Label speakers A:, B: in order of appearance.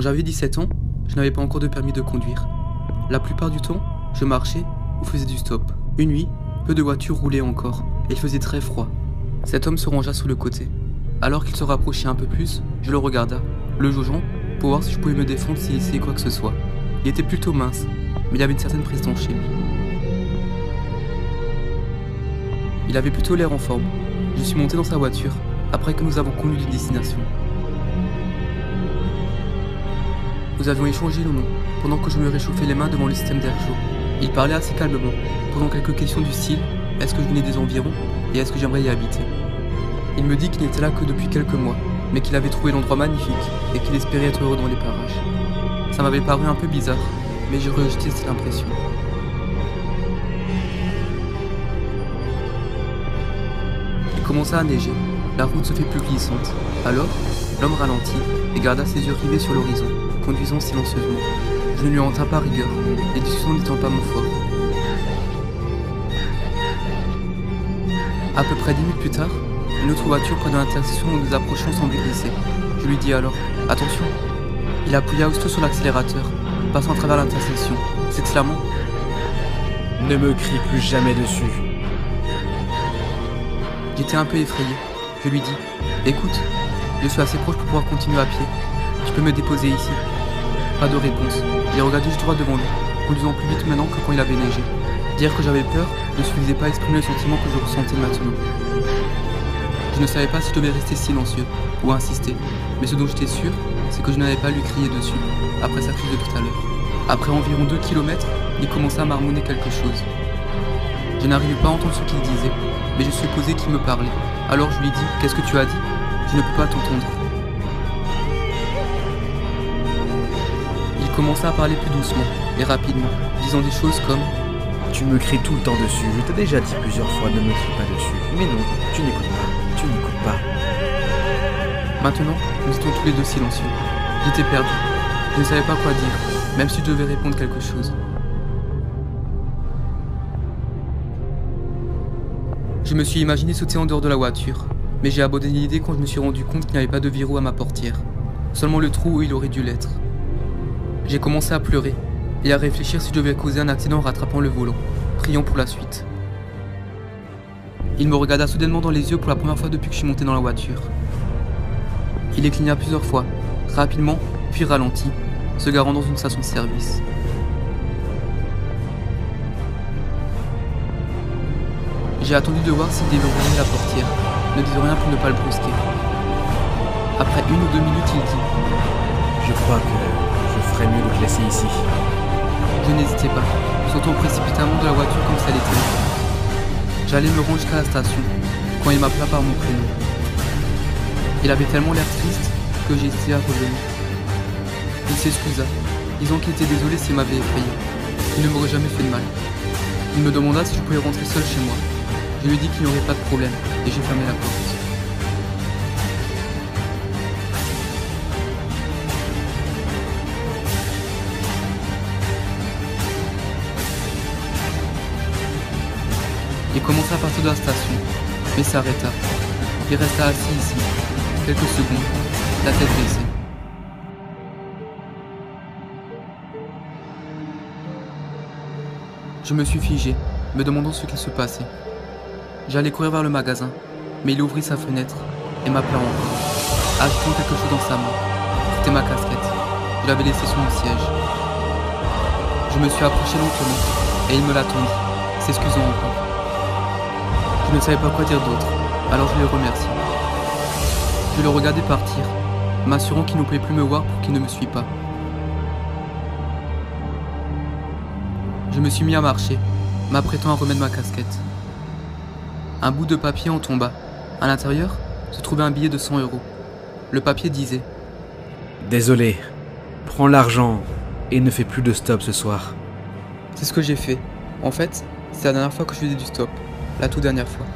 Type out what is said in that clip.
A: Quand j'avais 17 ans, je n'avais pas encore de permis de conduire. La plupart du temps, je marchais ou faisais du stop. Une nuit, peu de voitures roulaient encore et il faisait très froid. Cet homme se rangea sur le côté. Alors qu'il se rapprochait un peu plus, je le regarda, le jaugeant, pour voir si je pouvais me défendre s'il essayait quoi que ce soit. Il était plutôt mince, mais il y avait une certaine prestance chez lui. Il avait plutôt l'air en forme. Je suis monté dans sa voiture, après que nous avons conduit d'une destination. Nous avions échangé nos noms, pendant que je me réchauffais les mains devant le système d'air chaud. Il parlait assez calmement, posant quelques questions du style « Est-ce que je venais des environs et est-ce que j'aimerais y habiter ?» Il me dit qu'il n'était là que depuis quelques mois, mais qu'il avait trouvé l'endroit magnifique et qu'il espérait être heureux dans les parages. Ça m'avait paru un peu bizarre, mais j'ai rejeté cette impression. Il commença à neiger, la route se fait plus glissante. Alors, l'homme ralentit et garda ses yeux rivés sur l'horizon, conduisant silencieusement. Je ne lui en tins pas rigueur, les discussions n'étant pas mon fort. À peu près 10 minutes plus tard, une autre voiture près de l'intersection où nous approchions semblait glisser. Je lui dis alors « Attention !» Il appuya aussitôt sur l'accélérateur, passant à travers l'intersection, s'exclamant
B: « Ne me crie plus jamais dessus !»
A: J'étais un peu effrayé. Je lui dis « Écoute, je suis assez proche pour pouvoir continuer à pied. Tu peux me déposer ici ?» Pas de réponse. Il regardait juste droit devant lui, conduisant plus vite maintenant que quand il avait neigé. Dire que j'avais peur ne suffisait pas à exprimer le sentiment que je ressentais maintenant. Je ne savais pas si je devais rester silencieux ou insister, mais ce dont j'étais sûr, c'est que je n'avais pas à lui crier dessus, après sa crise de tout à l'heure. Après environ 2 kilomètres, il commença à marmonner quelque chose. Je n'arrivais pas à entendre ce qu'il disait, mais je supposais qu'il me parlait. Alors je lui dis « Qu'est-ce que tu as dit ? Je ne peux pas t'entendre. » Il commença à parler plus doucement et rapidement, disant des choses comme
B: « Tu me cries tout le temps dessus, je t'ai déjà dit plusieurs fois ne me crie pas dessus. Mais non, tu n'écoutes pas, tu n'écoutes pas. »
A: Maintenant, nous étions tous les deux silencieux. J'étais perdu. Je ne savais pas quoi dire, même si je devais répondre quelque chose. Je me suis imaginé sauter en dehors de la voiture, mais j'ai abandonné l'idée quand je me suis rendu compte qu'il n'y avait pas de verrou à ma portière, seulement le trou où il aurait dû l'être. J'ai commencé à pleurer et à réfléchir si je devais causer un accident en rattrapant le volant, priant pour la suite. Il me regarda soudainement dans les yeux pour la première fois depuis que je suis monté dans la voiture. Il cligna plusieurs fois, rapidement, puis ralentit, se garant dans une station-service. J'ai attendu de voir s'il déverrouillait la portière, ne disant rien pour ne pas le brusquer. Après 1 ou 2 minutes, il dit
B: « Je crois que je ferais mieux de te laisser ici. »
A: Je n'hésitais pas, sautant précipitamment de la voiture comme si elle était. J'allais me rendre jusqu'à la station, quand il m'appela par mon prénom. Il avait tellement l'air triste que j'ai hésité à revenir. Il s'excusa, disant qu'il était désolé s'il m'avait effrayé. Il ne m'aurait jamais fait de mal. Il me demanda si je pouvais rentrer seul chez moi. Je lui ai dit qu'il n'y aurait pas de problème, et j'ai fermé la porte. Il commença à partir de la station, mais s'arrêta. Il resta assis ici, quelques secondes, la tête baissée. Je me suis figé, me demandant ce qu'il se passait. J'allais courir vers le magasin, mais il ouvrit sa fenêtre et m'appela encore, agitant quelque chose dans sa main. C'était ma casquette. Je l'avais laissée sur mon siège. Je me suis approché lentement et il me l'a tendue, s'excusant encore. Je ne savais pas quoi dire d'autre, alors je le remercie. Je le regardais partir, m'assurant qu'il ne pouvait plus me voir pour qu'il ne me suive pas. Je me suis mis à marcher, m'apprêtant à remettre ma casquette. Un bout de papier en tomba. À l'intérieur se trouvait un billet de 100 €. Le papier disait
B: « Désolé, prends l'argent et ne fais plus de stop ce soir. »
A: C'est ce que j'ai fait. En fait, c'est la dernière fois que je faisais du stop. La toute dernière fois.